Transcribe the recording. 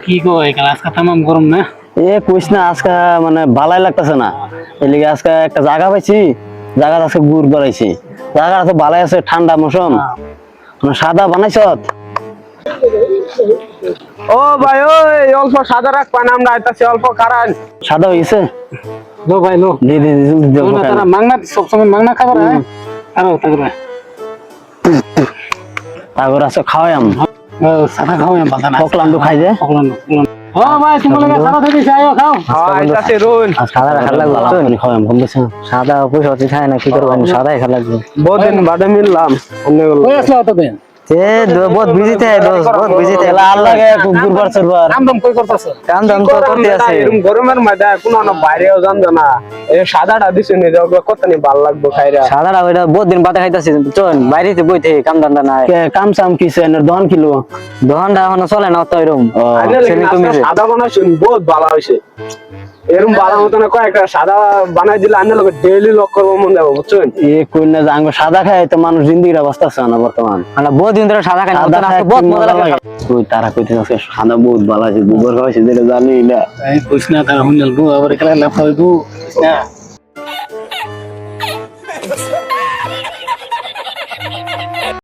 কি গো এখানে আজকে তামাম গরম না? কইস না আজকে মানে ভালাই লাগতেছে না। এই লিগে আজকে একটা জায়গা পাইছি, জায়গা আজকে গুড় বাড়াইছি। জায়গা তো ভালাই আছে, ঠান্ডা মৌসুম। সাদা বানাইছ? ও ভাই ওই অল্প সাদা রাখ পান আমরা আইতাছি অল্প কারান সাদা হয়েছে? লো ভাই লো। দি দি জলদি দে। তারা মাংনা সবসময় মাংনা খাবার হ্যাঁ? আরো তাগরা। তারপর আছে খাওয়াম। সাদা খাও না বাদা না। পকলান্ডু খাই যে। পকলান্ডু। ও ভাই তুমি লাগে সাদা থেকে আইও খাও। হ্যাঁ আইতাছি রুন সাদা রাখা লাগবে তো খাওয়াম বলতেছ। সাদা পয়সা হতে খায় না কি করব সাদা খাওয়া লাগবে। বহুত দিন বাদে মিললাম অন্যগুলো কই আসলো তবে? বহুত বিজি থাকে দোস্ত, বহুত বিজি থাকে। লাল লাগে কুকুর বার চরবার। কাম দাম কই করতেছ? কাম দাম তো করতে আছে। এরকম গরমের মধ্যে কোনো না বাইরেও যান না এই সাদাটা দিছে নি যাও কত নি ভালো লাগবে খাইরা সাদাটা ওইটা বহুত দিন বাদে খাইতাছি। চল বাইরেতে বইতে কাম দান্দা নাই। কাম সাম কিছে এর দহন কিলো। দহনটা এখন চলে না তো এরকম। সাদা বানাইছেন বহুত ভালো হইছে। এরকম ভালো মতো না কয়েকটা সাদা বানাই দিলে আনলে লোক ডেইলি লক করবো মন যাবো বুঝছেন। কই না জাঙ্গ সাদা খায় তো মানুষ জিন্দিগির অবস্থা আছে না বর্তমান। মানে বহুত দিন ধরে সাদা খাই না, বহুত মজা লাগে। তুই তারা কইতেছ সাদা বহুত ভালো আছে, গোবর খাওয়াইছে যেটা জানি না। এই কইছ না তারা হুনল গো আবার এখানে লাফাইবো না।